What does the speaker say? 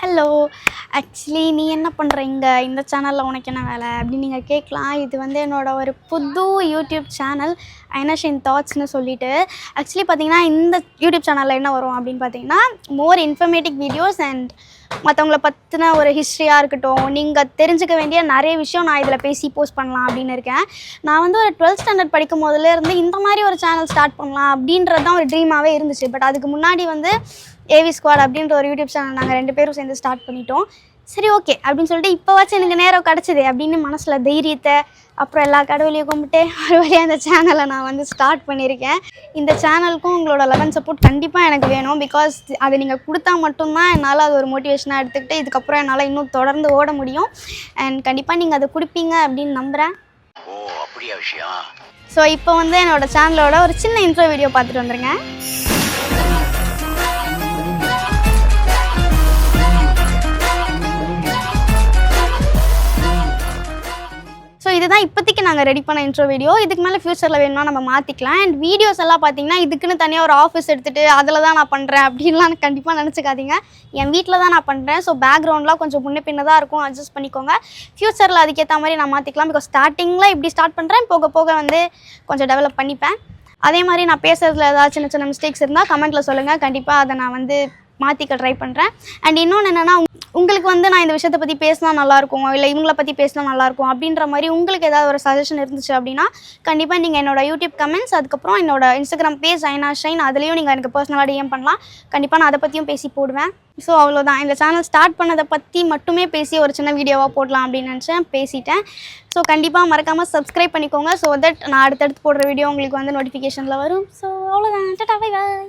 Hello. Actually நீ என்ன பண்ணுறீங்க இந்த சேனலில் உனக்கு என்ன வேலை அப்படின்னு நீங்கள் கேட்கலாம். இது வந்து என்னோடய ஒரு புது யூடியூப் சேனல் ஐனாஷின் தாட்ஸ்னு சொல்லிட்டு. ஆக்சுவலி பார்த்தீங்கன்னா இந்த யூடியூப் சேனலில் என்ன வரும் அப்படின்னு பார்த்தீங்கன்னா மோர் இன்ஃபர்மேட்டிவ் வீடியோஸ் அண்ட் மற்றவங்கள பற்றின ஒரு ஹிஸ்ட்ரியாக இருக்கட்டும், நீங்கள் தெரிஞ்சுக்க வேண்டிய நிறைய விஷயம் நான் இதில் பேசி போஸ்ட் பண்ணலாம் அப்படின்னு இருக்கேன். நான் வந்து ஒரு 12th ஸ்டாண்டர்ட் படிக்கும் போதுலேருந்து இந்த மாதிரி ஒரு சேனல் ஸ்டார்ட் பண்ணலாம் அப்படின்றது தான் ஒரு ட்ரீமாகவே இருந்துச்சு. பட் அதுக்கு முன்னாடி வந்து ஏவி ஸ்குவாட் அப்படின்ற ஒரு யூடியூப் சேனல் நாங்கள் 2 பேரும் சேர்ந்து ஸ்டார்ட் பண்ணிட்டோம். சரி ஓகே அப்படின்னு சொல்லிட்டு இப்போவாச்சும் எனக்கு நேரம் கிடச்சிது அப்படின்னு மனசில் தைரியத்தை அப்புறம் எல்லா கடவுளையும் கும்பிட்டு ஒரு வழியாக இந்த சேனலை நான் வந்து ஸ்டார்ட் பண்ணியிருக்கேன். இந்த சேனலுக்கும் உங்களோட லெவன் சப்போர்ட் கண்டிப்பாக எனக்கு வேணும். பிகாஸ் அதை நீங்கள் கொடுத்தா மட்டும்தான் என்னால் அது ஒரு மோட்டிவேஷனாக எடுத்துக்கிட்டு இதுக்கப்புறம் என்னால் இன்னும் தொடர்ந்து ஓட முடியும். அண்ட் கண்டிப்பாக நீங்கள் அதை கொடுப்பீங்க அப்படின்னு நம்புகிறேன். ஸோ இப்போ வந்து என்னோடய சேனலோட ஒரு சின்ன இன்ட்ரோ வீடியோ பார்த்துட்டு வந்துருங்க. ஸோ இதுதான் இப்போதைக்கு நாங்கள் ரெடி பண்ண இன்ட்ரோ வீடியோ. இதுக்கு மேலே ஃப்யூச்சரில் வேணும்னா நம்ம மாற்றிக்கலாம். அண்ட் வீடியோஸ் எல்லாம் பார்த்தீங்கன்னா இதுக்குன்னு தனியாக ஒரு ஆஃபீஸ் எடுத்துகிட்டு அதில் தான் நான் பண்ணுறேன் அப்படின்லாம் கண்டிப்பாக நினச்சிக்காதீங்க. என் வீட்டில் தான் நான் பண்ணுறேன். ஸோ பேக்ரவுண்ட்லாம் கொஞ்சம் முன்ன பின்ன தான் இருக்கும், அட்ஜஸ்ட் பண்ணிக்கோங்க. ஃப்யூச்சரில் அதுக்கேற்ற மாதிரி நான் மாற்றிக்கலாம். பிகாஸ் ஸ்டார்டிங்கில் இப்படி ஸ்டார்ட் பண்ணுறேன், போக போக வந்து கொஞ்சம் டெவலப் பண்ணிப்பேன். அதே மாதிரி நான் பேசுகிறதுல ஏதாவது சின்ன சின்ன மிஸ்டேக்ஸ் இருந்தால் கமெண்ட்டில் சொல்லுங்கள். கண்டிப்பாக அதை நான் வந்து மாற்றிக்க ட்ரை பண்ணுறேன். அண்ட் இன்னொன்று என்னென்னா, உங்களுக்கு வந்து நான் இந்த விஷயத்தை பற்றி பேசினா நல்லாயிருக்கும், இல்லை இவங்கள பற்றி பேசினா நல்லாயிருக்கும் அப்படின்ற மாதிரி உங்களுக்கு ஏதாவது ஒரு சஜஷன் இருந்துச்சு அப்படின்னா கண்டிப்பாக நீங்கள் என்னோடய யூடியூப் கமெண்ட்ஸ், அதுக்கப்புறம் என்னோடய இன்ஸ்டாகிராம் பேஜ் ஐனாஷைன், அதுலேயும் நீங்கள் எனக்கு பர்சனலாக டிஎம் பண்ணலாம். கண்டிப்பாக நான் அதை பற்றியும் பேசி போடுவேன். ஸோ அவ்வளோதான். இந்த சேனல் ஸ்டார்ட் பண்ணதை பற்றி மட்டுமே பேசி ஒரு சின்ன வீடியோவாக போடலாம் அப்படின்னு நினச்சேன், பேசிட்டேன். ஸோ கண்டிப்பாக மறக்காமல் சப்ஸ்கிரைப் பண்ணிக்கோங்க. ஸோ தட் நான் அடுத்தடுத்து போடுற வீடியோ உங்களுக்கு வந்து நோட்டிஃபிகேஷனில் வரும். ஸோ அவ்வளோதான். Tata, bye bye.